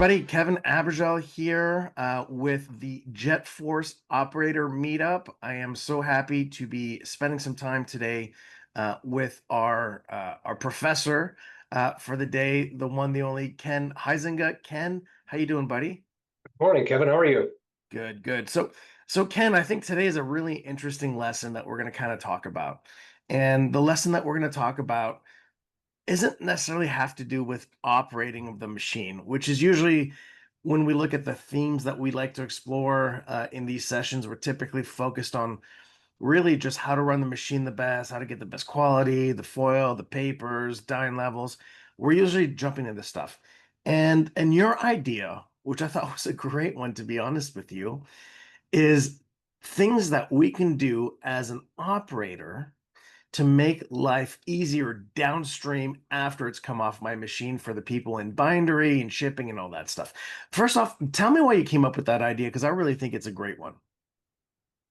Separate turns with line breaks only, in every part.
everybody. Kevin Abergel here with the JETfornish Operator Meetup. I am so happy to be spending some time today with our professor for the day, the one, the only Ken Huizenga. Ken, how you doing, buddy?
Morning, Kevin. How are you?
Good, good. So Ken, I think today is a really interesting lesson that we're going to kind of talk about. And the lesson that we're going to talk about isn't necessarily have to do with operating of the machine, which is usually when we look at the themes that we like to explore in these sessions, we're typically focused on really just how to run the machine the best, how to get the best quality, the foil, the papers, dyeing levels. We're usually jumping into stuff. And your idea, which I thought was a great one, to be honest with you, is things that we can do as an operator to make life easier downstream after it's come off my machine for the people in bindery and shipping and all that stuff. First off, tell me why you came up with that idea, because I really think it's a great one.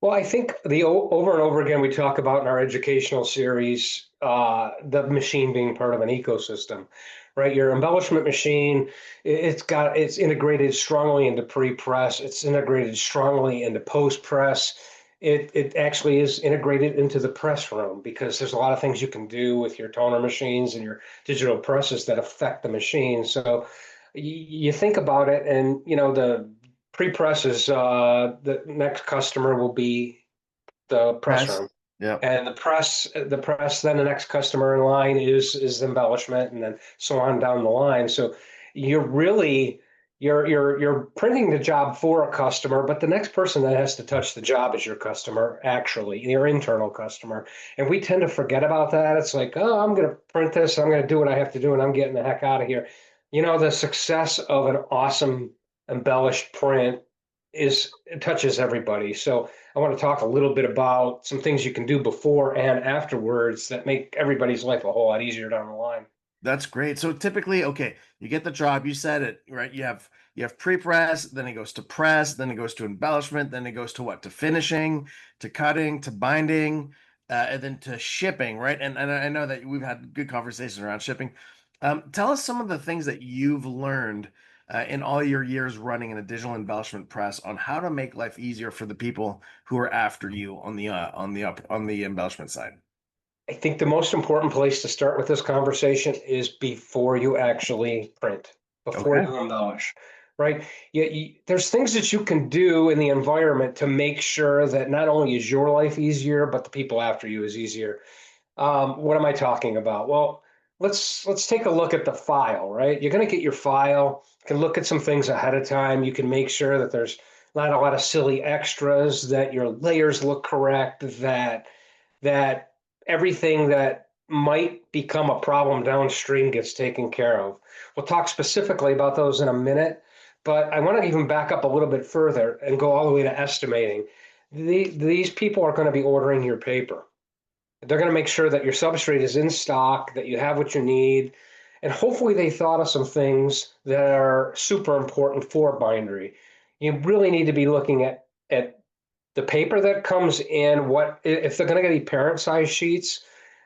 Well, I think over and over again we talk about in our educational series the machine being part of an ecosystem, right? Your embellishment machine, it's integrated strongly into pre-press. It's integrated strongly into post-press. It actually is integrated into the press room because there's a lot of things you can do with your toner machines and your digital presses that affect the machine. So you think about it, and the pre-press is the next customer will be the press
Press.
room,
Yeah.
and the press. Then the next customer in line is embellishment, and then so on down the line. So you're really you're printing the job for a customer, but the next person that has to touch the job is your customer, actually, your internal customer. And we tend to forget about that. It's like, oh, I'm going to print this, I'm going to do what I have to do, and I'm getting the heck out of here. The success of an awesome embellished print it touches everybody. So I want to talk a little bit about some things you can do before and afterwards that make everybody's life a whole lot easier down the line.
That's great. So typically, okay, you get the job, you said it, right? You have pre-press, then it goes to press, then it goes to embellishment, then it goes to what? To finishing, to cutting, to binding, and then to shipping, right? And I know that we've had good conversations around shipping. Tell us some of the things that you've learned in all your years running in a digital embellishment press on how to make life easier for the people who are after you on the embellishment side.
I think the most important place to start with this conversation is before you actually print, before
Okay.
you embellish, right? There's things that you can do in the environment to make sure that not only is your life easier, but the people after you is easier. What am I talking about? Well, let's take a look at the file, right? You're going to get your file. You can look at some things ahead of time. You can make sure that there's not a lot of silly extras, that your layers look correct, that everything that might become a problem downstream gets taken care of. We'll talk specifically about those in a minute, but I want to even back up a little bit further and go all the way to estimating. These people are going to be ordering your paper. They're going to make sure that your substrate is in stock, that you have what you need, and hopefully they thought of some things that are super important for bindery. You really need to be looking at the paper that comes in. What if they're going to get parent size sheets?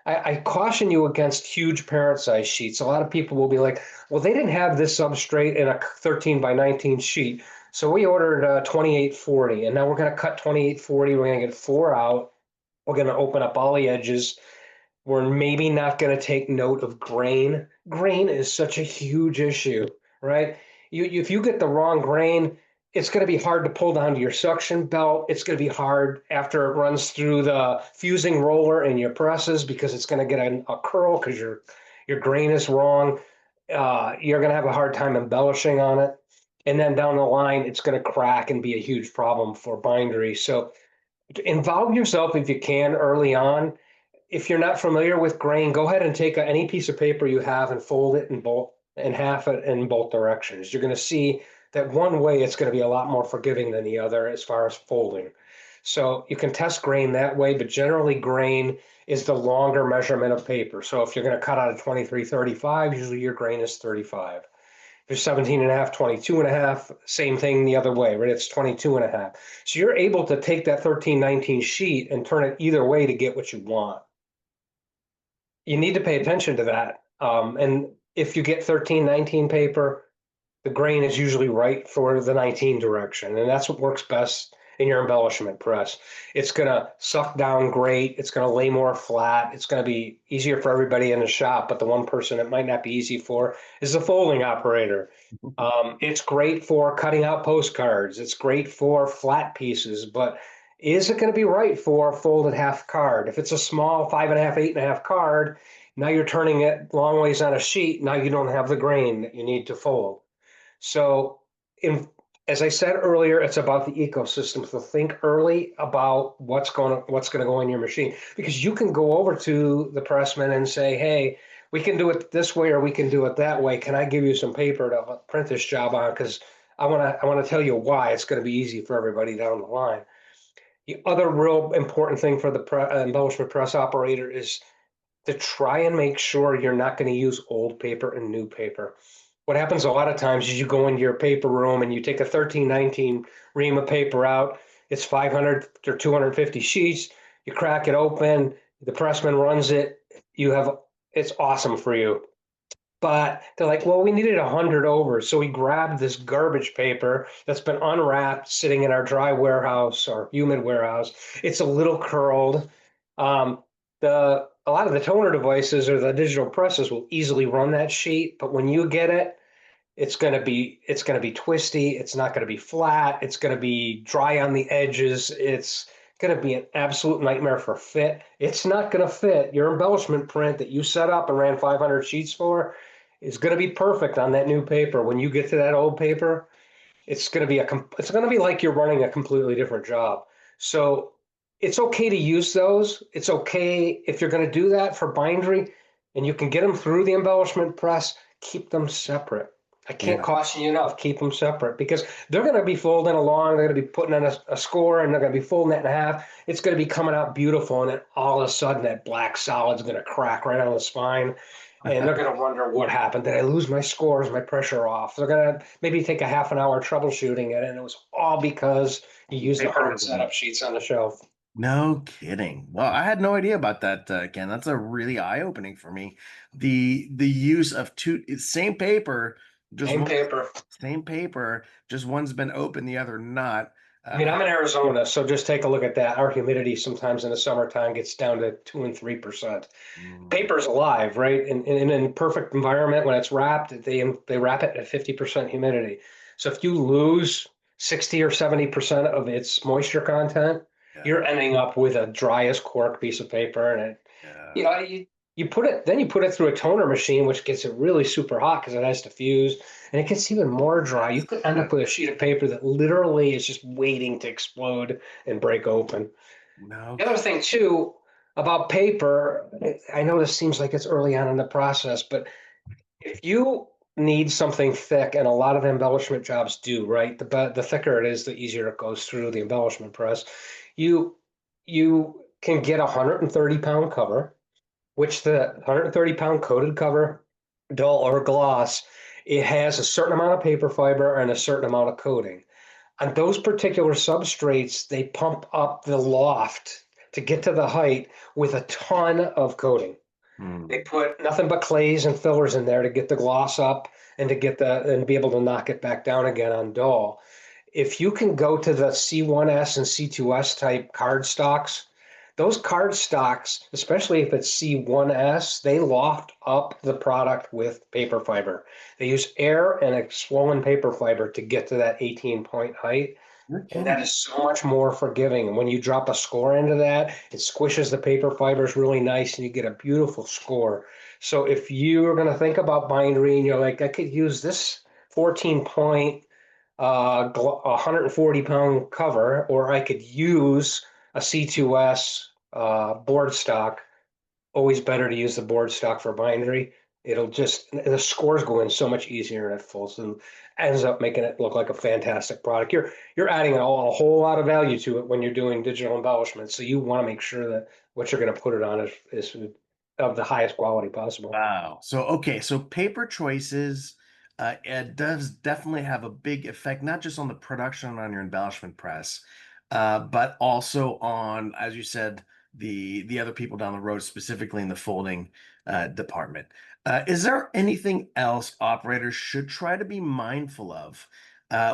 I caution you against huge parent size sheets. A lot of people will be like, well, they didn't have this substrate in a 13 by 19 sheet, so we ordered 2840, and now we're going to cut 2840. We're going to get four out. We're going to open up all the edges. We're maybe not going to take note of grain. Grain is such a huge issue, right? If you get the wrong grain, it's going to be hard to pull down to your suction belt. It's going to be hard after it runs through the fusing roller in your presses because it's going to get a curl because your grain is wrong. You're going to have a hard time embellishing on it. And then down the line, it's going to crack and be a huge problem for bindery. So involve yourself if you can early on. If you're not familiar with grain, go ahead and take any piece of paper you have and fold it in half it in both directions. You're going to see that one way it's going to be a lot more forgiving than the other as far as folding. So you can test grain that way, but generally grain is the longer measurement of paper. So if you're going to cut out a 2335, usually your grain is 35. There's 17 and a half, 22 and a half, same thing the other way, right? It's 22 and a half. So you're able to take that 1319 sheet and turn it either way to get what you want. You need to pay attention to that. And if you get 1319 paper, the grain is usually right for the 19 direction. And that's what works best in your embellishment press. It's going to suck down great. It's going to lay more flat. It's going to be easier for everybody in the shop. But the one person it might not be easy for is the folding operator. It's great for cutting out postcards. It's great for flat pieces, but is it going to be right for a folded half card? If it's a small 5.5, 8.5 card, now you're turning it long ways on a sheet. Now you don't have the grain that you need to fold. So, in, as I said earlier, it's about the ecosystem. So think early about what's going to go in your machine, because you can go over to the pressman and say, "Hey, we can do it this way, or we can do it that way. Can I give you some paper to print this job on? Because I want to tell you why it's going to be easy for everybody down the line." The other real important thing for the embellishment press operator is to try and make sure you're not going to use old paper and new paper. What happens a lot of times is you go into your paper room and you take a 1319 ream of paper out. It's 500 or 250 sheets. You crack it open. The pressman runs it. You have it's awesome for you. But they're like, well, we needed 100 over. So we grabbed this garbage paper that's been unwrapped, sitting in our dry warehouse or humid warehouse. It's a little curled. Um, a lot of the toner devices or the digital presses will easily run that sheet, but when you get it, it's going to be twisty. It's not going to be flat. It's going to be dry on the edges. It's going to be an absolute nightmare for fit. It's not going to fit. Your embellishment print that you set up and ran 500 sheets for is going to be perfect on that new paper. When you get to that old paper, it's going to be like you're running a completely different job. So it's okay to use those. It's okay if you're going to do that for bindery and you can get them through the embellishment press, keep them separate. I can't
Yeah.
caution you enough, keep them separate, because they're going to be folding along. They're going to be putting in a score and they're going to be folding it in half. It's going to be coming out beautiful. And then all of a sudden that black solid's going to crack right on the spine, and they're going to wonder what happened. Did I lose my scores, my pressure off? They're going to maybe take a half an hour troubleshooting it, and it was all because you used
Paper
100
wasn't.
setup sheets on the shelf.
No kidding. Well, I had no idea about that, Ken. That's a really eye-opening for me. The use of two it's same paper, just
Same
one
paper.
same paper, just one's been open, the other not.
I mean,
Uh,
I'm in Arizona, so just take a look at that. Our humidity sometimes in the summertime gets down to 2 and 3%.
mm,
Paper's alive, right? In perfect environment, when it's wrapped, they wrap it at 50% humidity. So if you lose 60 or 70% of its moisture content,
yeah,
you're ending up with a dry as cork piece of paper, and you
yeah.
know you put it through a toner machine, which gets it really super hot because it has to fuse, and it gets even more dry. You could end up with a sheet of paper that literally is just waiting to explode and break open.
No
The other thing too about paper, I know this seems like it's early on in the process, but if you need something thick, and a lot of embellishment jobs do, right? The thicker it is, the easier it goes through the embellishment press. You you can get a 130-pound cover, which the 130-pound coated cover, dull or gloss, it has a certain amount of paper fiber and a certain amount of coating. On those particular substrates, they pump up the loft to get to the height with a ton of coating. They
mm,
put nothing but clays and fillers in there to get the gloss up and to get the and be able to knock it back down again on dull. If you can go to the C1S and C2S type card stocks, those card stocks, especially if it's C1S, they loft up the product with paper fiber. They use air and a swollen paper fiber to get to that 18-point height.
you're
And that
kidding.
is so much more forgiving. And when you drop a score into that, it squishes the paper fibers really nice and you get a beautiful score. So if you're going to think about bindery and you're like, I could use this 14 point, 140-pound cover, or I could use a C2S board stock, always better to use the board stock for bindery. It'll just the scores go in so much easier and it folds and ends up making it look like a fantastic product. You're adding a whole lot of value to it when you're doing digital embellishment. So you want to make sure that what you're going to put it on is of the highest quality possible.
Wow. So okay, so paper choices it does definitely have a big effect, not just on the production on your embellishment press, but also on, as you said, the other people down the road, specifically in the folding department. Is there anything else operators should try to be mindful of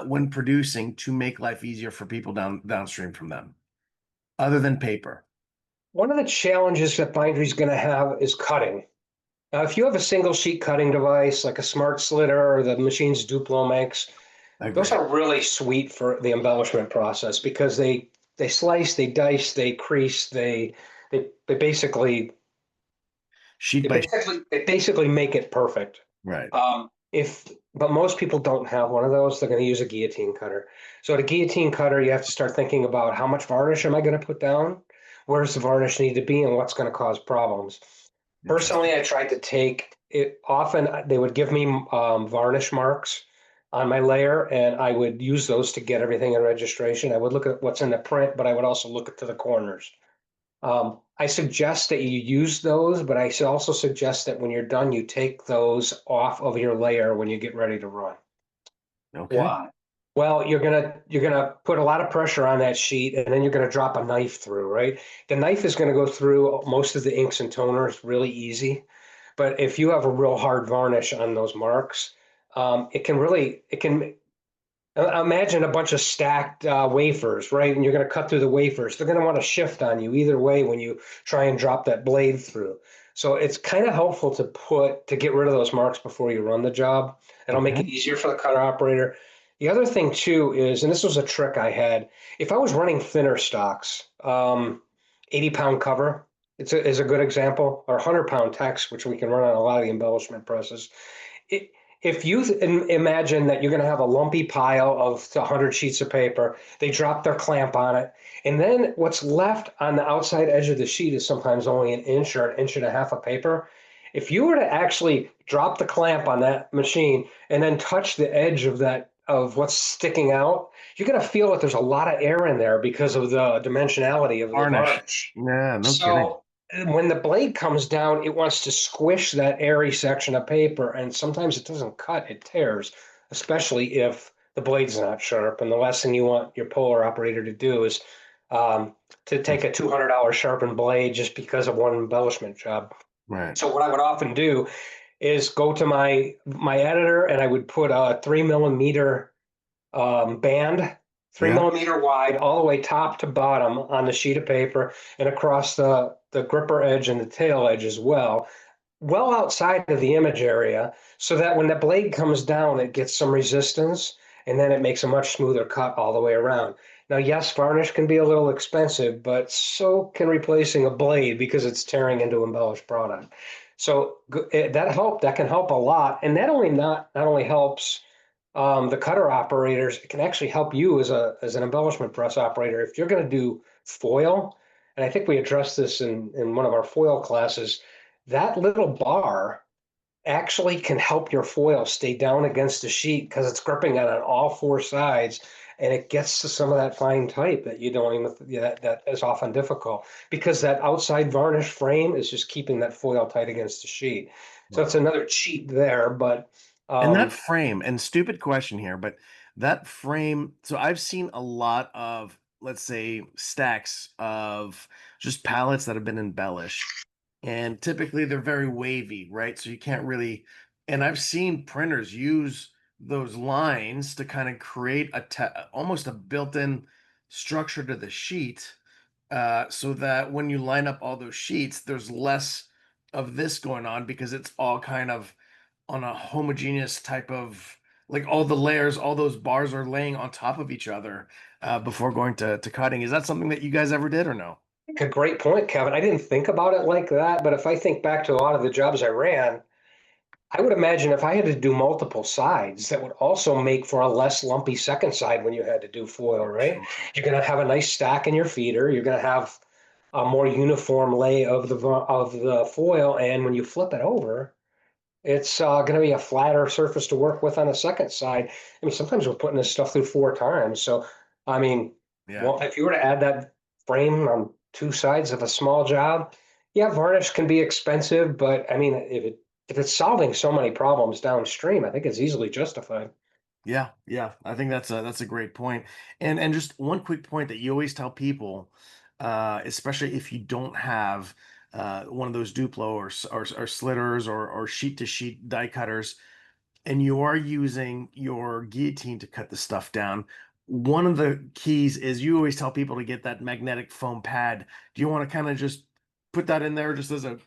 when producing to make life easier for people downstream from them, other than paper?
One of the challenges that bindery is going to have is cutting. Now, if you have a single sheet cutting device like a smart slitter or the machines Duplo makes,
I
those
agree.
are really sweet for the embellishment process because they slice, they dice, they crease, they basically
Sheet
they
by sheet.
basically they basically make it perfect.
Right.
If but most people don't have one of those, they're going to use a guillotine cutter. So at a guillotine cutter, you have to start thinking about how much varnish am I going to put down? Where does the varnish need to be, and what's going to cause problems?
Interesting.
Personally, I tried to take it. Often they would give me varnish marks on my layer, and I would use those to get everything in registration. I would look at what's in the print, but I would also look at to the corners. I suggest that you use those, but I also suggest that when you're done, you take those off of your layer when you get ready to run.
Okay.
Why? Well, you're gonna put a lot of pressure on that sheet, and then you're gonna drop a knife through, right? The knife is gonna go through most of the inks and toners really easy, but if you have a real hard varnish on those marks, it can imagine a bunch of stacked wafers, right? And you're going to cut through the wafers. They're going to want to shift on you either way when you try and drop that blade through. So it's kind of helpful to get rid of those marks before you run the job. It'll make
Okay.
it easier for the cutter operator. The other thing too is, and this was a trick I had, if I was running thinner stocks, 80-pound cover, is a good example, or 100-pound text, which we can run on a lot of the embellishment presses. It, if you imagine that you're going to have a lumpy pile of 100 sheets of paper, they drop their clamp on it, and then what's left on the outside edge of the sheet is sometimes only an inch or an inch and a half of paper. If you were to actually drop the clamp on that machine and then touch the edge of that of what's sticking out, you're going to feel that there's a lot of air in there because of the dimensionality of the
Varnish.
varnish.
Yeah, no kidding.
So when the blade comes down, it wants to squish that airy section of paper, and sometimes it doesn't cut, it tears, especially if the blade's not sharp. And the last thing you want your puller operator to do is um, to take a $200 sharpened blade just because of one embellishment job.
Right.
So what I would often do is go to my editor and I would put a 3 millimeter band, three
Yeah.
millimeter wide, all the way top to bottom on the sheet of paper and across the gripper edge and the tail edge as well outside of the image area, so that when the blade comes down, it gets some resistance and then it makes a much smoother cut all the way around. Now, yes, varnish can be a little expensive, but so can replacing a blade because it's tearing into embellished product. So that can help a lot, and that only not only helps the cutter operators, it can actually help you as an embellishment press operator if you're going to do foil. And I think we addressed this in one of our foil classes. That little bar actually can help your foil stay down against the sheet because it's gripping it on all four sides, and it gets to some of that fine type that you don't even that is often difficult because that outside varnish frame is just keeping that foil tight against the sheet. So it's
Wow.
another cheat there, but
And that
um,
frame, and stupid question here, but that frame, so I've seen a lot of, let's say, stacks of just palettes that have been embellished. And typically they're very wavy, right? So you can't really, and I've seen printers use those lines to kind of create almost a built-in structure to the sheet, so that when you line up all those sheets, there's less of this going on because it's all kind of on a homogeneous type of, like, all the layers, all those bars are laying on top of each other before going to cutting. Is that something that you guys ever did or no?
a great point, Kevin. I didn't think about it like that, but if I think back to a lot of the jobs I ran, I would imagine if I had to do multiple sides, that would also make for a less lumpy second side when you had to do foil, right?
Sure.
You're going to have a nice stack in your feeder. You're going to have a more uniform lay of the foil, and when you flip it over, it's going to be a flatter surface to work with on the second side. I mean, sometimes we're putting this stuff through 4 times. So, I mean,
Yeah.
well, if you were to add that frame on two sides of a small job, yeah, varnish can be expensive, but I mean, if it's solving so many problems downstream, I think it's easily justified.
Yeah, yeah. I think that's a great point. And just one quick point that you always tell people. especially if you don't have one of those Duplo or slitters or sheet to sheet die cutters, and you are using your guillotine to cut the stuff down. One of the keys is you always tell people to get that magnetic foam pad. Do you want to kind of just put that in there just as a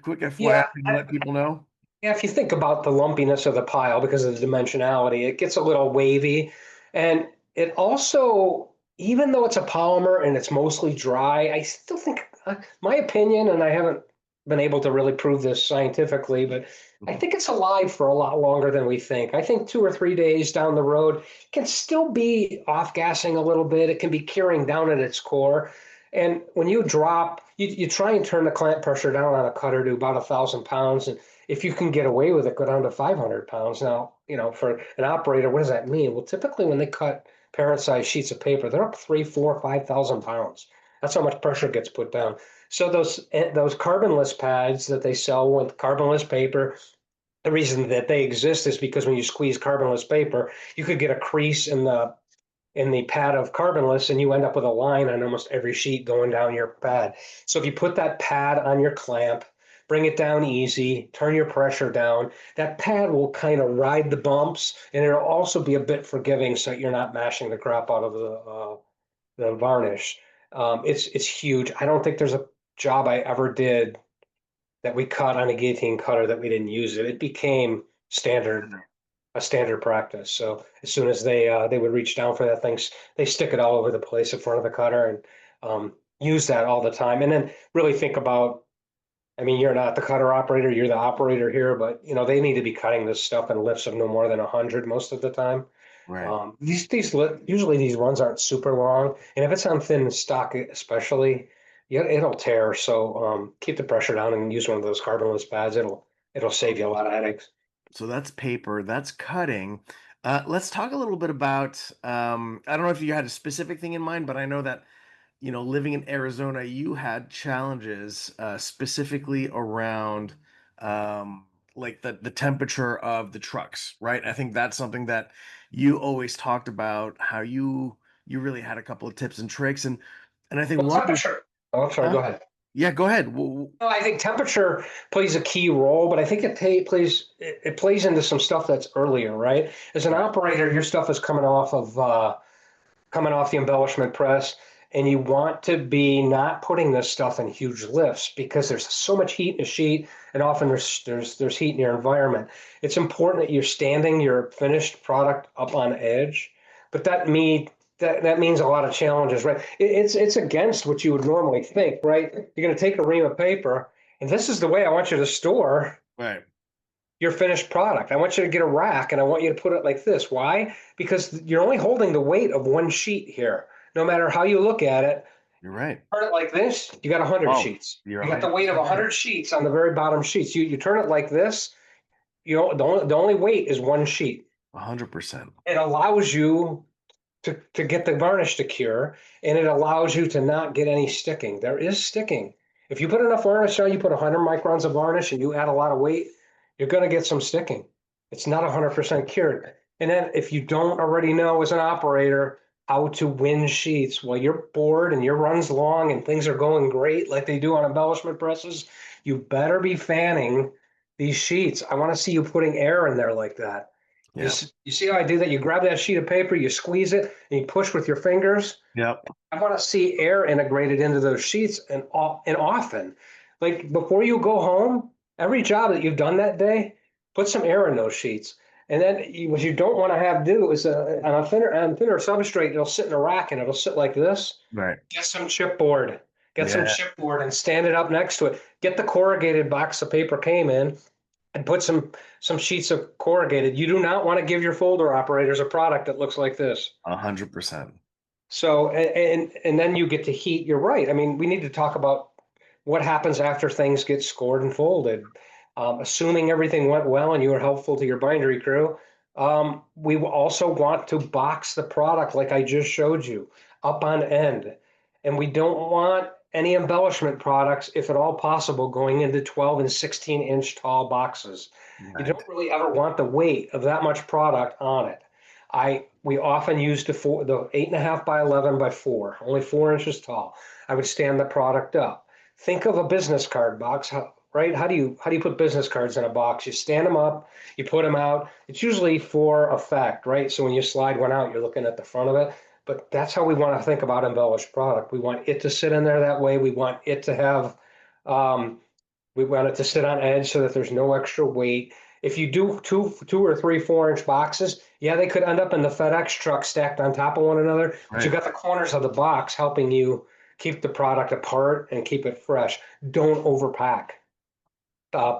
quick FYI
Yeah,
to let people know?
yeah, if you think about the lumpiness of the pile because of the dimensionality, it gets a little wavy. And it also, even though it's a polymer and it's mostly dry, I still think, my opinion, and I haven't been able to really prove this scientifically, but I
Mhm.
think it's alive for a lot longer than we think. I think 2 or 3 days down the road it can still be off gassing a little bit. It can be curing down at its core. And when you drop, you try and turn the clamp pressure down on a cutter to about 1,000 pounds. And if you can get away with it, go down to 500 pounds. Now, for an operator, what does that mean? Well, typically when they cut parent-sized sheets of paper, they're up 3, 4, 5,000 pounds. That's how much pressure gets put down. So those carbonless pads that they sell with carbonless paper, the reason that they exist is because when you squeeze carbonless paper, you could get a crease in the pad of carbonless and you end up with a line on almost every sheet going down your pad. So if you put that pad on your clamp, bring it down easy, turn your pressure down, that pad will kind of ride the bumps and it'll also be a bit forgiving so you're not mashing the crap out of the varnish. It's huge. I don't think there's a job I ever did that we cut on a guillotine cutter that we didn't use it. It became a standard practice. So as soon as they would reach down for that things, they stick it all over the place in front of the cutter and use that all the time. And then really think about. I mean, you're not the cutter operator; you're the operator here, but they need to be cutting this stuff in lifts of no more than 100 most of the time.
Right.
Usually these runs aren't super long, and if it's on thin stock, especially, yeah, it'll tear. So keep the pressure down and use one of those carbonless pads. It'll save you a lot of headaches.
So that's paper, that's cutting. Let's talk a little bit about, I don't know if you had a specific thing in mind, but I know that, living in Arizona, you had challenges specifically around like the temperature of the trucks, right? I think that's something that you always talked about, how you really had a couple of tips and tricks. And I think
Well,
one of the,
temperature. Oh, I'm sorry. Go
huh?
ahead.
Yeah, go ahead.
No, I think temperature plays a key role, but I think it plays into some stuff that's earlier, right? As an
Right,
operator, your stuff is coming off the embellishment press, and you want to be not putting this stuff in huge lifts because there's so much heat in a sheet, and often there's heat in your environment. It's important that you're standing your finished product up on edge, but that means a lot of challenges, right? It's against what you would normally think, right? You're going to take a ream of paper, and this is the way I want you to store
right.
your finished product. I want you to get a rack and I want you to put it like this. Why? Because you're only holding the weight of one sheet here. No matter how you look at it,
You're right.
turn it like this, you got 100
Oh,
sheets.
you're
You got the weight of
100% right.
100 sheets on the very bottom sheets. You turn it like this, the only weight is one sheet.
100%.
It allows you to get the varnish to cure, and it allows you to not get any sticking. There is sticking. If you put enough varnish on, you put 100 microns of varnish and you add a lot of weight, you're going to get some sticking. It's not 100% cured. And then if you don't already know as an operator how to win sheets, while you're bored and your run's long and things are going great like they do on embellishment presses, you better be fanning these sheets. I want to see you putting air in there like that.
Yeah.
You see how I do that? You grab that sheet of paper, you squeeze it, and you push with your fingers.
Yep.
I want to see air integrated into those sheets and often. Like before you go home, every job that you've done that day, put some air in those sheets. And then what you don't want to have do is on thinner substrate, it'll sit in a rack and it'll sit like this.
Right.
Get some chipboard. Get some
Yeah.
chipboard and stand it up next to it. Get the corrugated box the paper came in and put some sheets of corrugated. You do not want to give your folder operators a product that looks like this.
100%.
So and then you get to heat. You're right. I mean, we need to talk about what happens after things get scored and folded. Assuming everything went well and you were helpful to your bindery crew, we also want to box the product like I just showed you, up on end. And we don't want any embellishment products, if at all possible, going into 12 and 16-inch tall boxes. You
Right.
don't really ever want the weight of that much product on it. I We often used the 8.5 by 11 by 4, only 4 inches tall. I would stand the product up. Think of a business card box, right? How do you put business cards in a box? You stand them up, you put them out. It's usually for effect, right? So when you slide one out, you're looking at the front of it. But that's how we want to think about embellished product. We want it to sit in there that way. We want it to have um, we want it to sit on edge so that there's no extra weight. If you do two or three 4 inch boxes, yeah, they could end up in the FedEx truck stacked on top of one another, but you
Right.
got the corners of the box helping you keep the product apart and keep it fresh. Don't overpack.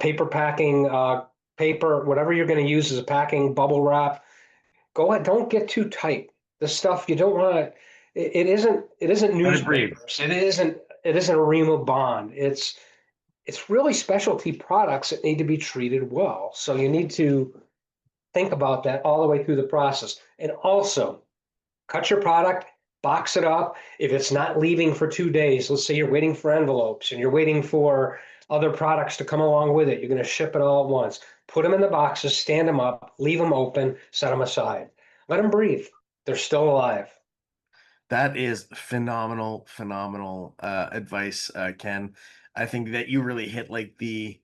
Paper packing, paper, whatever you're going to use as a packing, bubble wrap, go ahead. Don't get too tight. The stuff you don't want to. It isn't
Let it breathe.
newspapers. It isn't a Rima Bond. It's really specialty products that need to be treated well. So you need to think about that all the way through the process. And also, cut your product, box it up. If it's not leaving for 2 days, let's say you're waiting for envelopes and you're waiting for other products to come along with it, you're going to ship it all at once. Put them in the boxes, stand them up, leave them open, set them aside. Let them breathe. They're still alive.
That is phenomenal, phenomenal advice, Ken. I think that you really hit like the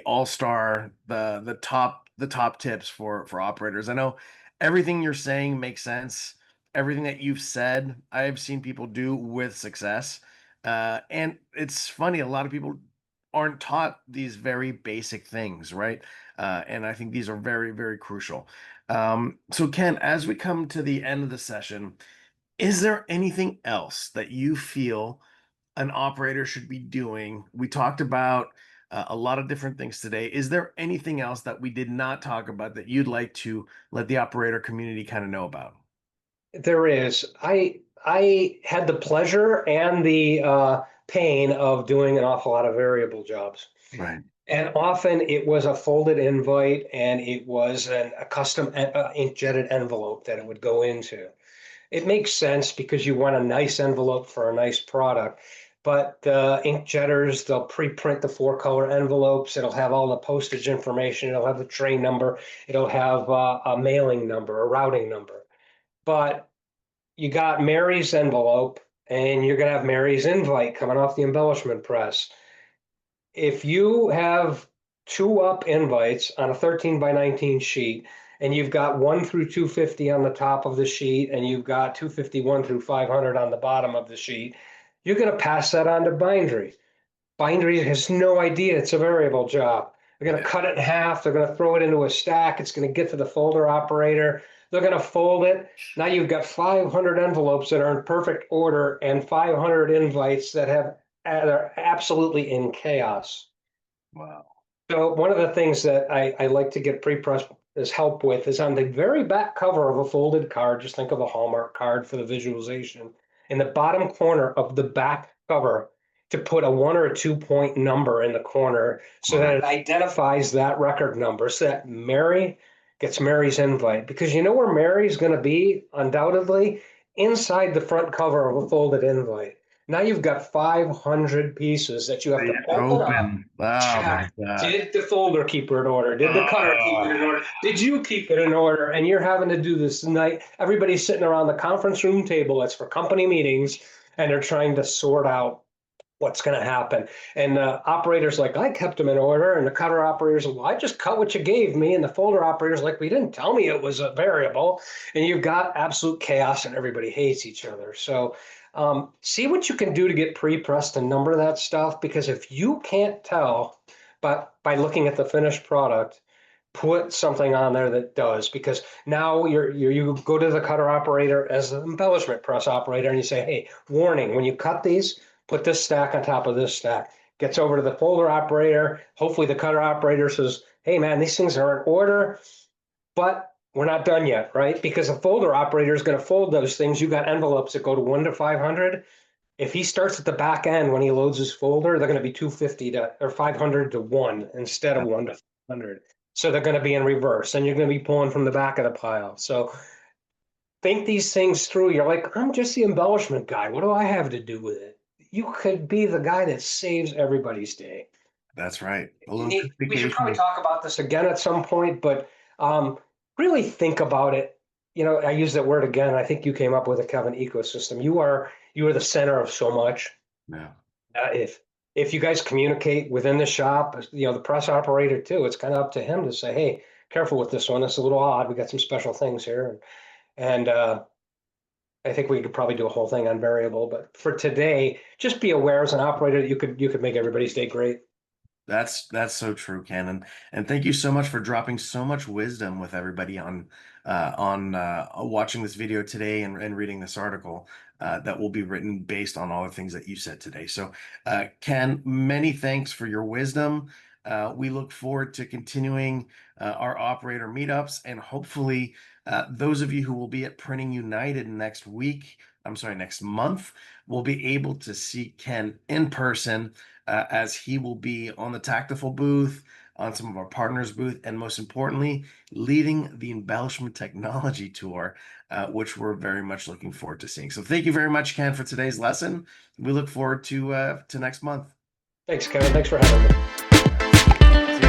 all-star, the top tips for operators. I know everything you're saying makes sense. Everything that you've said, I've seen people do with success. And it's funny, a lot of people aren't taught these very basic things, right? And I think these are very, very crucial. So Ken, as we come to the end of the session, is there anything else that you feel an operator should be doing? We talked about a lot of different things today. Is there anything else that we did not talk about that you'd like to let the operator community kind of know about?
There is. I had the pleasure and the pain of doing an awful lot of variable jobs.
Right.
And often it was a folded invite and it was a custom ink jetted envelope that it would go into. It makes sense because you want a nice envelope for a nice product. But the ink jetters, they'll pre-print the 4 color envelopes. It'll have all the postage information. It'll have the train number. It'll have a mailing number, a routing number. But you got Mary's envelope and you're going to have Mary's invite coming off the embellishment press. If you have two up invites on a 13 by 19 sheet and you've got 1 through 250 on the top of the sheet and you've got 251 through 500 on the bottom of the sheet, you're going to pass that on to bindery. Bindery has no idea it's a variable job. They're going to
Yeah.
cut it in half. They're going to throw it into a stack. It's going to get to the folder operator. They're going to fold it. Now you've got 500 envelopes that are in perfect order and 500 invites that are absolutely in chaos.
Wow.
So one of the things that I like to get pre-press is help with is on the very back cover of a folded card. Just think of a Hallmark card for the visualization. In the bottom corner of the back cover, to put a 1 or 2 point number in the corner so that
Right.
it identifies that record number, so that Mary gets Mary's invite. Because you know where Mary's going to be, undoubtedly, inside the front cover of a folded invite. Now you've got 500 pieces that you have to open up.
Open. Oh my
Check.
God.
Did the folder keep it in order? Did the cutter keep it in
Oh,
order? Did you keep it in order? And you're having to do this tonight. Everybody's sitting around the conference room table. That's for company meetings, and they're trying to sort out what's going to happen. And the operator's like, I kept them in order. And the cutter operator's like, well, I just cut what you gave me. And the folder operator's like, we didn't tell me it was a variable. And you've got absolute chaos and everybody hates each other. So see what you can do to get pre-pressed and number that stuff. Because if you can't tell, but by looking at the finished product, put something on there that does, because now you go to the cutter operator as an embellishment press operator and you say, hey, warning, when you cut these, put this stack on top of this stack. Gets over to the folder operator. Hopefully the cutter operator says, hey man, these things are in order, but we're not done yet, right? Because the folder operator is going to fold those things. You got envelopes that go to 1 to 500. If he starts at the back end when he loads his folder, they're going to be 250 to or 500 to 1 instead of 1 to 500. So they're going to be in reverse, and you're going to be pulling from the back of the pile. So think these things through. You're like, I'm just the embellishment guy. What do I have to do with it? You could be the guy that saves everybody's day.
that's right.
We should probably
Elucification.
talk about this again at some point, but really think about it. I use that word again. I think you came up with it, Kevin, ecosystem. You are the center of so much.
Yeah.
If you guys communicate within the shop, the press operator too, it's kind of up to him to say, hey, careful with this one. It's a little odd. We got some special things here. And I think we could probably do a whole thing on variable, but for today, just be aware as an operator that you could make everybody's day great.
That's so true, Ken, and thank you so much for dropping so much wisdom with everybody on watching this video today and reading this article that will be written based on all the things that you said today. So, Ken, many thanks for your wisdom. We look forward to continuing our operator meetups, and hopefully, those of you who will be at Printing United next week, I'm sorry, next month, will be able to see Ken in person as he will be on the Tactile booth, on some of our partners' booth, and most importantly, leading the Embellishment Technology Tour, which we're very much looking forward to seeing. So thank you very much, Ken, for today's lesson. We look forward to next month.
Thanks, Kevin. Thanks for having me.
See